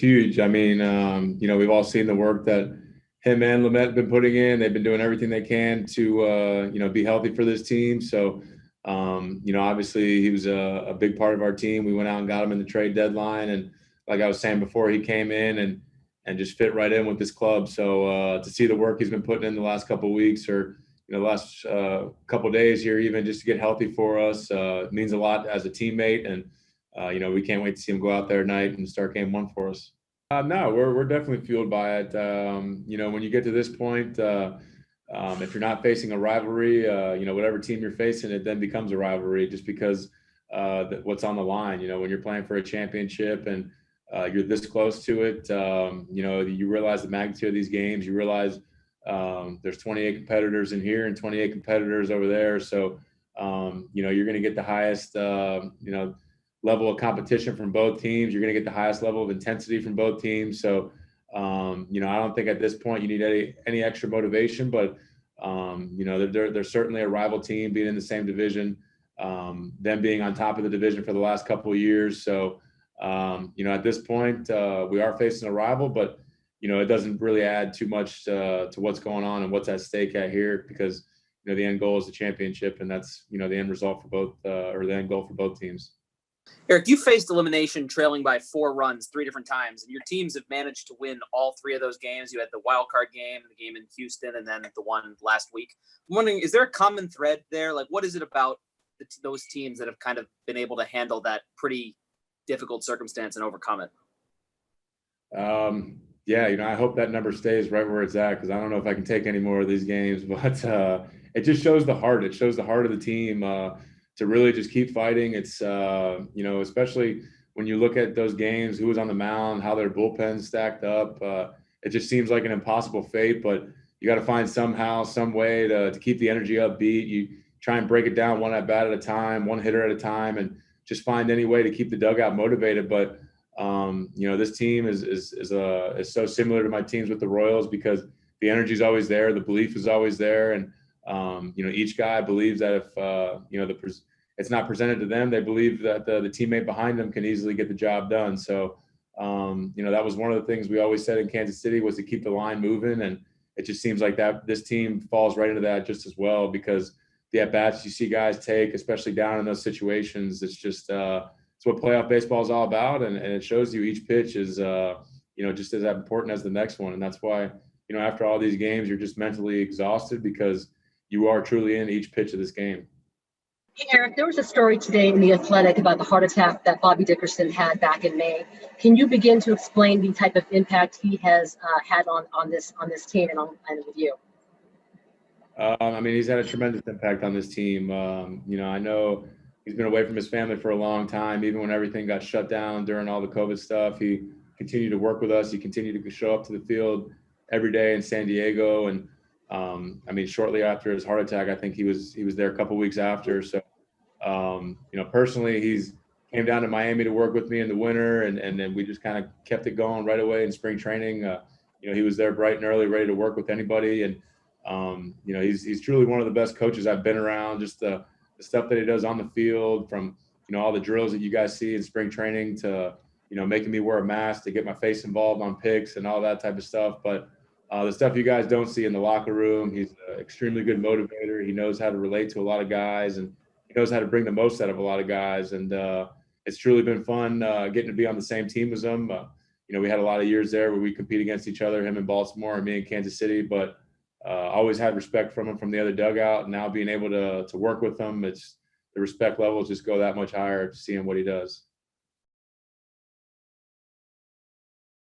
huge. I mean, we've all seen the work that him and Lamette have been putting in. They've been doing everything they can to, be healthy for this team. So, obviously he was a big part of our team. We went out and got him in the trade deadline. And like I was saying before, he came in and just fit right in with this club. So to see the work he's been putting in the last couple of weeks or, last couple of days here, even just to get healthy for us, means a lot as a teammate. And, we can't wait to see him go out there tonight and start game one for us. No, we're definitely fueled by it. When you get to this point, if you're not facing a rivalry, whatever team you're facing, it then becomes a rivalry just because what's on the line. When you're playing for a championship and you're this close to it, you realize the magnitude of these games. You realize there's 28 competitors in here and 28 competitors over there. So, you're going to get the highest, level of competition from both teams. You're going to get the highest level of intensity from both teams. So, I don't think at this point you need any extra motivation, but, they're certainly a rival team being in the same division, them being on top of the division for the last couple of years. So, at this point, we are facing a rival, but, it doesn't really add too much to what's going on and what's at stake at here because, the end goal is the championship, and that's, the end result for both or the end goal for both teams. Eric, you faced elimination trailing by 4 runs 3 different times, and your teams have managed to win all 3 of those games. You had the wild card game, the game in Houston, and then the one last week. I'm wondering, is there a common thread there? Like, what is it about those teams that have kind of been able to handle that pretty difficult circumstance and overcome it? I hope that number stays right where it's at because I don't know if I can take any more of these games, but it just shows the heart. It shows the heart of the team to really just keep fighting. It's, especially when you look at those games, who was on the mound, how their bullpen stacked up. It just seems like an impossible fate, but you got to find somehow, some way to keep the energy upbeat. You try and break it down one at bat at a time, one hitter at a time, and just find any way to keep the dugout motivated. But this team is so similar to my teams with the Royals because the energy is always there, the belief is always there, and each guy believes that if it's not presented to them, they believe that the teammate behind them can easily get the job done. So that was one of the things we always said in Kansas City was to keep the line moving, and it just seems like that this team falls right into that just as well because the at bats you see guys take, especially down in those situations, it's just it's what playoff baseball is all about, and it shows you each pitch is just as important as the next one, and that's why after all these games you're just mentally exhausted because you are truly in each pitch of this game. Hey, Eric, there was a story today in The Athletic about the heart attack that Bobby Dickerson had back in May. Can you begin to explain the type of impact he has had on this team and with you? He's had a tremendous impact on this team. I know he's been away from his family for a long time. Even when everything got shut down during all the COVID stuff, he continued to work with us. He continued to show up to the field every day in San Diego. And shortly after his heart attack, I think he was there a couple weeks after. So, personally, he's came down to Miami to work with me in the winter, and then we just kind of kept it going right away in spring training. He was there bright and early, ready to work with anybody. And, he's truly one of the best coaches I've been around. Just the stuff that he does on the field from, all the drills that you guys see in spring training to, making me wear a mask to get my face involved on picks and all that type of stuff. But the stuff you guys don't see in the locker room, he's an extremely good motivator. He knows how to relate to a lot of guys, and he knows how to bring the most out of a lot of guys. And it's truly been fun getting to be on the same team as him. We had a lot of years there where we compete against each other, him in Baltimore and me in Kansas City, but always had respect from him from the other dugout. And now being able to work with him, the respect levels just go that much higher seeing what he does.